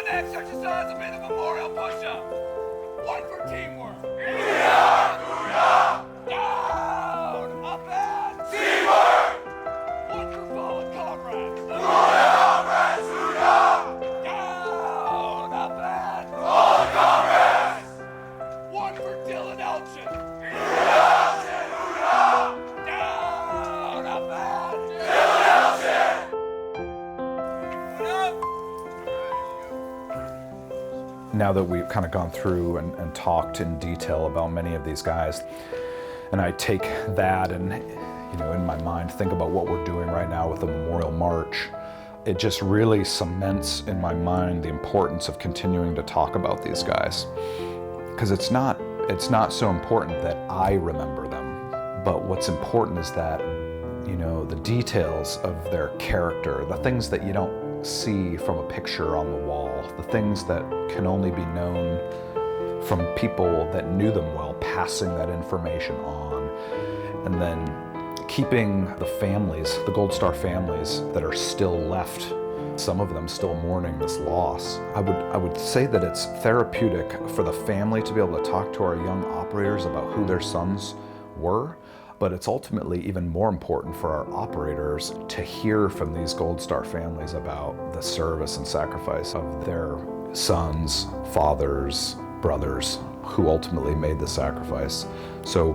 next exercise will be the memorial push-up. One for teamwork. Down, up and teamwork. One for fallen comrades. Down, up and fallen comrades. One for Dylan Elchin. Down, up and Dylan Elchin. Now that we've kind of gone through and talked in detail about many of these guys, and I take that and, you know, in my mind think about what we're doing right now with the Memorial March, it just really cements in my mind the importance of continuing to talk about these guys. Because it's not so important that I remember them, but what's important is that, you know, the details of their character, the things that you don't see from a picture on the wall, the things that can only be known from people that knew them well, passing that information on, and then keeping the families, the Gold Star families that are still left, some of them still mourning this loss. I would say that it's therapeutic for the family to be able to talk to our young operators about who their sons were, but it's ultimately even more important for our operators to hear from these Gold Star families about the service and sacrifice of their sons, fathers, brothers, who ultimately made the sacrifice. So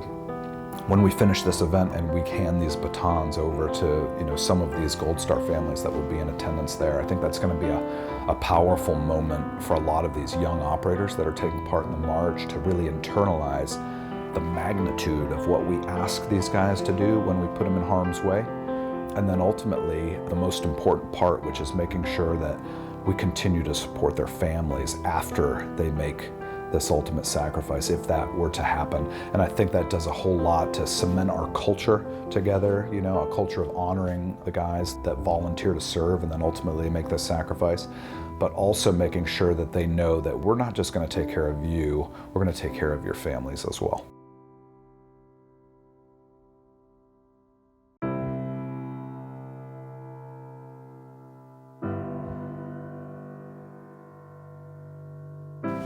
when we finish this event and we hand these batons over to, you know, some of these Gold Star families that will be in attendance there, I think that's going to be a powerful moment for a lot of these young operators that are taking part in the march to really internalize the magnitude of what we ask these guys to do when we put them in harm's way. And then ultimately, the most important part, which is making sure that we continue to support their families after they make this ultimate sacrifice, if that were to happen. And I think that does a whole lot to cement our culture together, you know, a culture of honoring the guys that volunteer to serve and then ultimately make this sacrifice, but also making sure that they know that we're not just going to take care of you, we're going to take care of your families as well.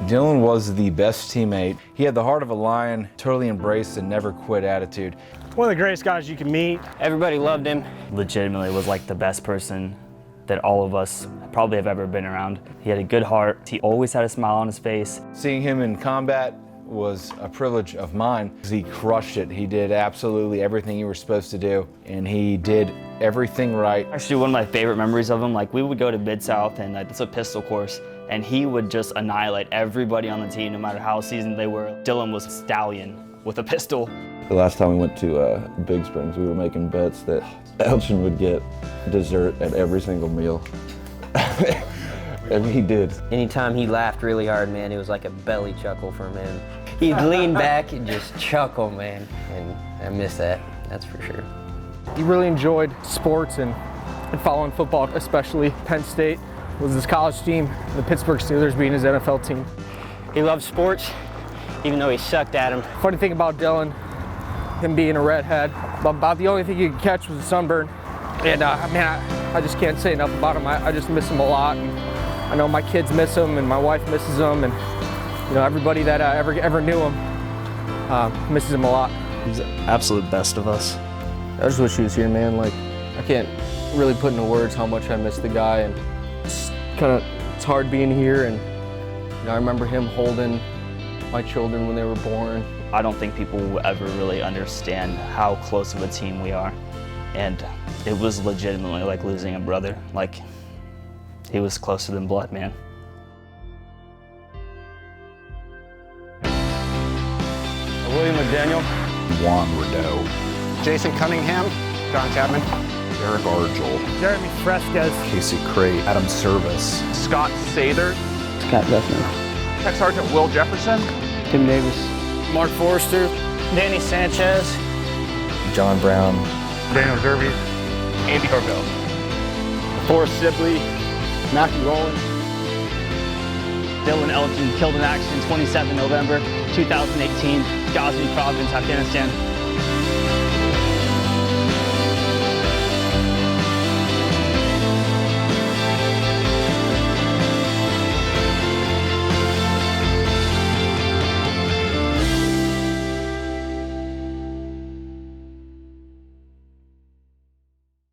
Dylan was the best teammate. He had the heart of a lion, totally embraced and never quit attitude. One of the greatest guys you can meet. Everybody loved him. Legitimately was like the best person that all of us probably have ever been around. He had a good heart. He always had a smile on his face. Seeing him in combat was a privilege of mine. He crushed it. He did absolutely everything you were supposed to do, and he did everything right. Actually, one of my favorite memories of him, like we would go to Mid-South and it's a pistol course, and he would just annihilate everybody on the team, no matter how seasoned they were. Dylan was a stallion with a pistol. The last time we went to Big Springs, we were making bets that Elchin would get dessert at every single meal. And he did. Anytime he laughed really hard, man, it was like a belly chuckle for him. He'd lean back and just chuckle, man. And I miss that, that's for sure. He really enjoyed sports and following football, especially Penn State was his college team, the Pittsburgh Steelers being his NFL team. He loved sports, even though he sucked at them. Funny thing about Dylan, him being a redhead, about the only thing you could catch was a sunburn. And man, I just can't say enough about him. I just miss him a lot. And I know my kids miss him and my wife misses him, and you know, everybody that ever knew him misses him a lot. He's the absolute best of us. I just wish he was here, man. Like, I can't really put into words how much I miss the guy, and it's hard being here. And you know, I remember him holding my children when they were born. I don't think people will ever really understand how close of a team we are. And it was legitimately like losing a brother. Like, he was closer than blood, man. William McDaniel. Juan Rideau. Jason Cunningham. John Chapman. Eric Argel. Jeremy Fresquez. Casey Crate. Adam Service. Scott Sather. Scott Duffner. Tech Sergeant Will Jefferson. Tim Davis. Mark Forrester. Danny Sanchez. John Brown. Daniel Derby. Andy Carvel. Forrest Sibley. Matthew Rowland. Dylan Elchin, killed in action 27 November 2018, Ghazni Province, Afghanistan.